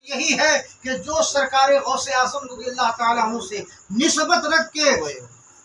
یہی ہے کہ جو سرکار غوث اعظم رضی اللہ تعالیٰ عنہ سے نسبت رکھ کے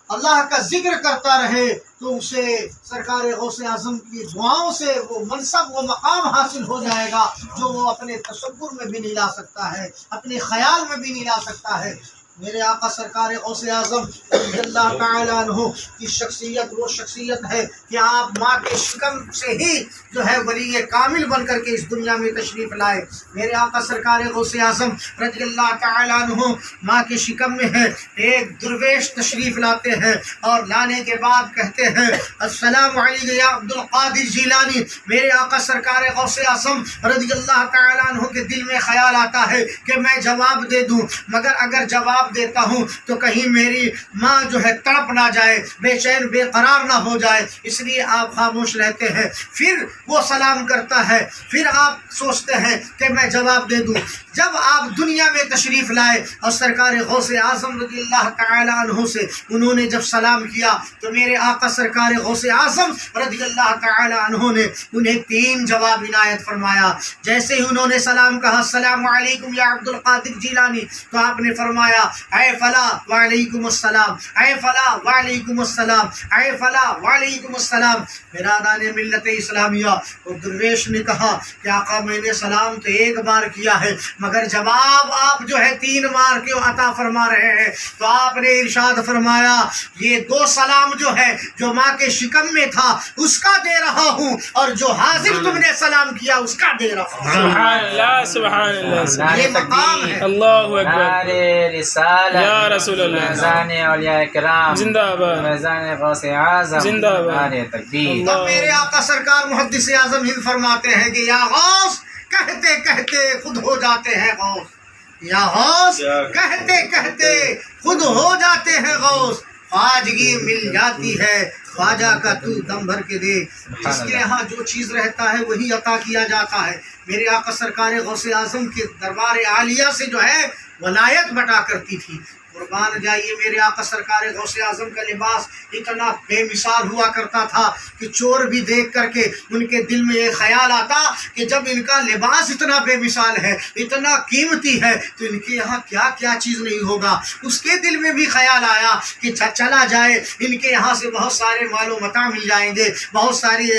اللہ کا ذکر کرتا رہے تو اسے سرکار غوث اعظم کی دعاؤں سے وہ منصب و مقام حاصل ہو جائے گا جو وہ اپنے تصور میں بھی نہیں لا سکتا ہے، اپنے خیال میں بھی نہیں لا سکتا ہے۔ میرے آقا سرکار غوث اعظم رضی اللہ تعالیٰ عنہ کی شخصیت وہ شخصیت ہے کہ آپ ماں کے شکم سے ہی جو ہے ولی کامل بن کر کے اس دنیا میں تشریف لائے۔ میرے آقا سرکار غوث اعظم رضی اللہ تعالیٰ عنہ ماں کے شکم میں ہے، ایک درویش تشریف لاتے ہیں اور لانے کے بعد کہتے ہیں السلام علیکم یا عبد القادر جیلانی۔ میرے آقا سرکار غوث اعظم رضی اللہ تعالیٰ عنہ کے دل میں خیال آتا ہے کہ میں جواب دے دوں، مگر اگر جواب دیتا ہوں تو کہیں میری ماں جو ہے تڑپ نہ جائے، بے چین بے قرار نہ ہو جائے، اس لیے آپ خاموش رہتے ہیں۔ پھر وہ سلام کرتا ہے، پھر آپ سوچتے ہیں کہ میں جواب دے دوں۔ جب آپ دنیا میں تشریف لائے اور سرکار غوث اعظم رضی اللہ تعالی عنہ سے انہوں نے جب سلام کیا تو میرے آقا سرکار غوث اعظم رضی اللہ تعالی عنہ نے انہیں 3 جواب عنایت فرمایا۔ جیسے ہی انہوں نے سلام کہا السلام علیکم یا عبد القادر جیلانی، تو آپ نے فرمایا اے فلا وعلیکم السلام، اے فلا وعلیکم السلام، اے فلا وعلیکم السلام۔ برادران ملت اسلامیہ، اور درویش نے کہا کہ آقا میں نے سلام تو 1 بار کیا ہے مگر جواب آپ جو ہے 3 بار کیوں عطا فرما رہے ہیں؟ تو آپ نے ارشاد فرمایا یہ 2 سلام جو ہے جو ماں کے شکم میں تھا اس کا دے رہا ہوں، اور جو حاضر تم نے سلام کیا اس کا دے رہا ہوں۔ سبحان اللہ سبحان اللہ، یہ مقام ہے۔ اللہ اکبر، نعرے رسالت یا رسول اللہ، فیضان اولیاء کرام زندہ باد، فیضان غوث اعظم، زندہ باد۔ نعرے تکبیر۔ اب میرے آقا سرکار محدث اعظم ہند فرماتے ہیں کہ یا غوث کہتے کہتے خود ہو جاتے ہیں غوث، یا غوث کہتے کہتے خود ہو جاتے ہیں غوث، خواجگی مل جاتی ہے خواجہ کا تو دم بھر کے دے، جس کے یہاں جو چیز رہتا ہے وہی عطا کیا جاتا ہے۔ میرے آقا سرکار غوث اعظم کے دربار عالیہ سے جو ہے ولایت بٹا کرتی تھی۔ قربان جائیے، میرے آقا سرکار غوث اعظم کا لباس اتنا بے مثال ہوا کرتا تھا کہ چور بھی دیکھ کر کے ان کے دل میں یہ خیال آتا کہ جب ان کا لباس اتنا بے مثال ہے، اتنا قیمتی ہے، تو ان کے یہاں کیا کیا چیز نہیں ہوگا۔ اس کے دل میں بھی خیال آیا کہ چلا جائے، ان کے یہاں سے بہت سارے مال و متاع مل جائیں گے، بہت ساری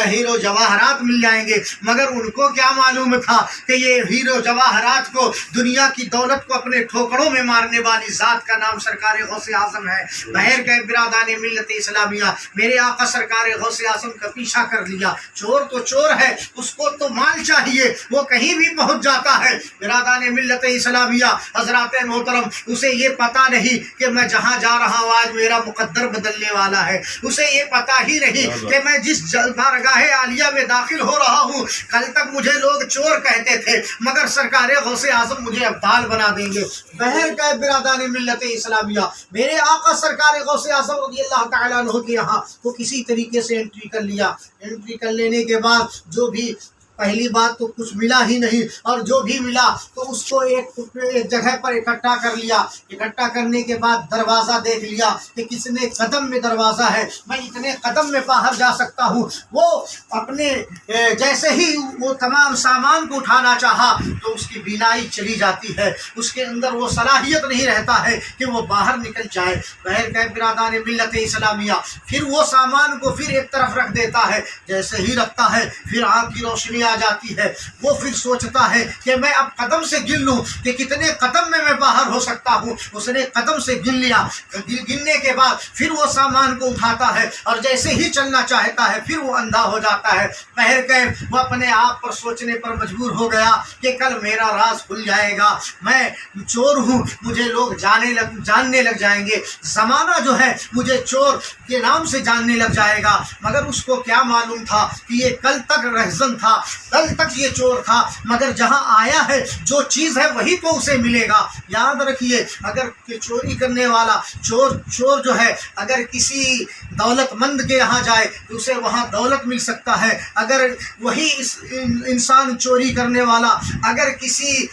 ہیرو جواہرات مل جائیں گے، مگر ان کو کیا معلوم تھا کہ یہ ہیرو جواہرات کو، دنیا کی دولت کو اپنے ٹھوکروں میں مارنے والی ذات کا نام سرکار غوث اعظم ہے۔ بہر کے برادران ملت اسلامیہ، میرے آقا سرکار غوث اعظم کا پیچھا کر لیا۔ چور تو چور ہے، اس کو تو مال چاہیے، وہ کہیں بھی پہنچ جاتا ہے۔ برادران ملت اسلامیہ حضرات محترم، اسے یہ پتا نہیں کہ میں جہاں جا رہا ہوں آج میرا مقدر بدلنے والا ہے، اسے یہ پتا ہی نہیں کہ میں جس بارگاہ عالیہ میں داخل ہو رہا ہوں کل تک مجھے لوگ چور کہتے تھے مگر سرکار غوث اعظم مجھے ابدال بنا دیں گے۔ بہر کے برادران ملت اسلامیہ، میرے آقا سرکار غوث اعظم رضی اللہ تعالیٰ عنہ کے یہاں تو کسی طریقے سے انٹری کر لیا۔ انٹری کر لینے کے بعد جو بھی پہلی بات تو کچھ ملا ہی نہیں، اور جو بھی ملا تو اس کو ایک جگہ پر اکٹھا کر لیا۔ اکٹھا کرنے کے بعد دروازہ دیکھ لیا کہ کتنے قدم میں دروازہ ہے، میں اتنے قدم میں باہر جا سکتا ہوں۔ وہ اپنے جیسے ہی وہ تمام سامان کو اٹھانا چاہا تو اس کی بینائی چلی جاتی ہے، اس کے اندر وہ صلاحیت نہیں رہتا ہے کہ وہ باہر نکل جائے۔ بہر کے برادران ملت اسلامیہ، پھر وہ سامان کو پھر ایک طرف رکھ دیتا ہے، جیسے ہی رکھتا ہے پھر آنکھ کی روشنی آ جاتی ہے۔ وہ پھر سوچتا ہے کہ میں اب قدم سے گن لوں کہ کتنے قدم میں باہر ہو سکتا ہوں۔ اس نے قدم سے گن لیا، گننے کے بعد پھر وہ سامان کو اٹھاتا ہے اور جیسے ہی چلنا چاہتا ہے پھر وہ اندھا ہو جاتا ہے۔ بہر کے وہ اپنے آپ پر سوچنے پر مجبور ہو گیا کہ کل میرا راز کھل جائے گا، میں چور ہوں، مجھے لوگ جاننے لگ جائیں گے، زمانہ جو ہے مجھے چور کے نام سے جاننے لگ جائے گا۔ مگر اس کو کیا معلوم تھا کہ یہ کل تک رہزن تھا، کل تک یہ چور تھا، مگر جہاں آیا ہے جو چیز ہے وہی تو اسے ملے گا۔ یاد رکھیے، اگر چوری کرنے والا چور جو ہے اگر کسی دولت مند کے یہاں جائے تو اسے وہاں دولت مل سکتا ہے، اگر وہی انسان چوری کرنے والا اگر کسی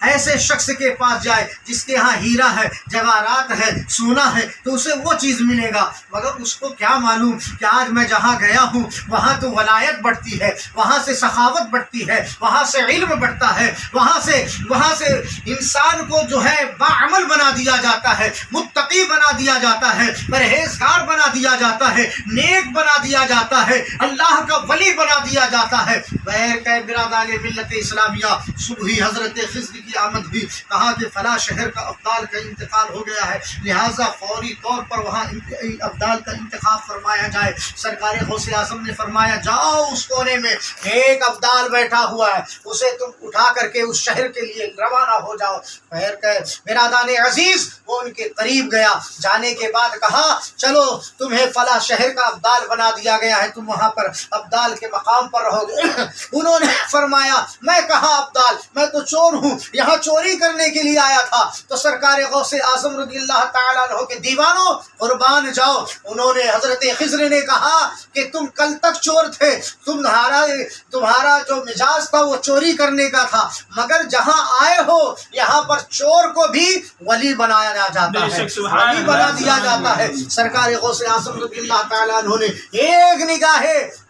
ایسے شخص کے پاس جائے جس کے ہاں ہیرا ہے، جواہرات ہے، سونا ہے، تو اسے وہ چیز ملے گا، مگر اس کو کیا معلوم کہ آج میں جہاں گیا ہوں وہاں تو ولایت بڑھتی ہے، وہاں سے سخاوت بڑھتی ہے، وہاں سے علم بڑھتا ہے، وہاں سے انسان کو جو ہے باعمل بنا دیا جاتا ہے، متقی بنا دیا جاتا ہے، پرہیزگار بنا دیا جاتا ہے، نیک بنا دیا جاتا ہے، اللہ کا ولی بنا دیا جاتا ہے۔ بہر کہ برادران ملت اسلامیہ، صبح ہی حضرت خضر کی آمد ہوئی، کہا کہ فلاں شہر کا ابدال کا انتقال ہو گیا ہے، لہٰذا فوری طور پر وہاں ابدال کا انتخاب فرمایا جائے۔ سرکار غوث اعظم نے فرمایا جاؤ اس کونے میں ایک ابدال بیٹھا ہوا ہے، اسے تم اٹھا کر کے اس شہر کے لیے روانہ ہو جاؤ۔ بہر کہ برادران عزیز، وہ ان کے قریب گیا، جانے کے بعد کہا چلو تمہیں فلاں شہر کا ابدال بنا دیا گیا ہے، تم وہاں پر ابدال کے مقام پر رہو گے۔ انہوں نے فرمایا میں کہاں ابدال، میں تو چور ہوں، یہاں چوری کرنے کے لیے آیا تھا۔ تو سرکار غوث اعظم رضی اللہ تعالیٰ عنہ کے دیوانوں قربان جاؤ، انہوں نے حضرت خضر نے کہا کہ تم کل تک چور تھے، تمہارا جو مزاج تھا وہ چوری کرنے کا تھا، مگر جہاں آئے ہو یہاں پر چور کو بھی ولی بنایا جاتا ہے، ولی بنا دیا جاتا ہے۔ سرکار غوث اعظم رضی اللہ تعالیٰ عنہ نے ایک نگاہ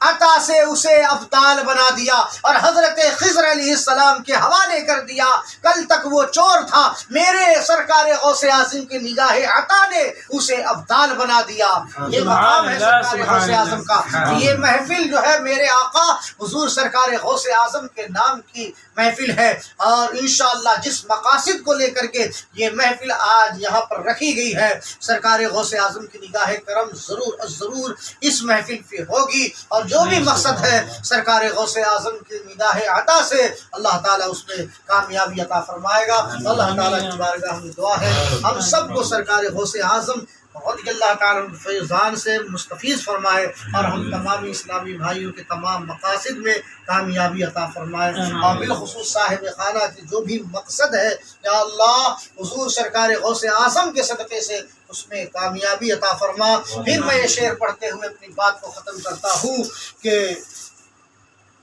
عطا سے اسے ابدال بنا دیا اور حضرت خضر علیہ السلام کے حوالے کر دیا۔ کل تک وہ چور تھا، میرے سرکار غوث اعظم کی نگاہ عطا نے اسے ابدال بنا دیا۔ یہ مقام ہے سرکار غوث اعظم کا۔ یہ محفل جو ہے میرے آقا حضور سرکار غوث اعظم کے نام کی محفل ہے، اور انشاءاللہ جس مقاصد کو لے کر کے یہ محفل آج یہاں پر رکھی گئی ہے، سرکار غوث اعظم کی نگاہ کرم ضرور اس محفل پہ ہوگی، اور جو بھی مقصد ہے سرکار غوث اعظم کی نگاہ عطا سے اللہ تعالیٰ اس میں کامیابی عطا فرمائے گا۔ اللہ تعالیٰ کی بارگاہ میں دعا ہے ہم سب کو سرکار غوث اعظم رضی اللہ تعالیٰ فیضان سے مستفیض فرمائے، اور ہم تمام اسلامی بھائیوں کے تمام مقاصد میں کامیابی عطا فرمائے، اور بالخصوص صاحب خانہ کے جو بھی مقصد ہے یا اللہ حضور سرکار غوث اعظم کے صدقے سے اس میں کامیابی عطا فرما۔ پھر میں یہ شعر پڑھتے ہوئے اپنی بات کو ختم کرتا ہوں کہ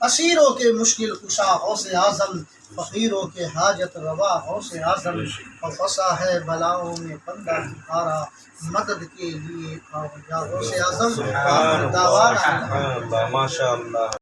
اسیروں کے مشکل کشا غوث اعظم، فقیروں کے حاجت روا غوث اعظم، اور فصا ہے بلاؤں میں بندہ پکارا، مدد کے لیے آؤ یا غوث اعظم۔ ماشاء اللہ۔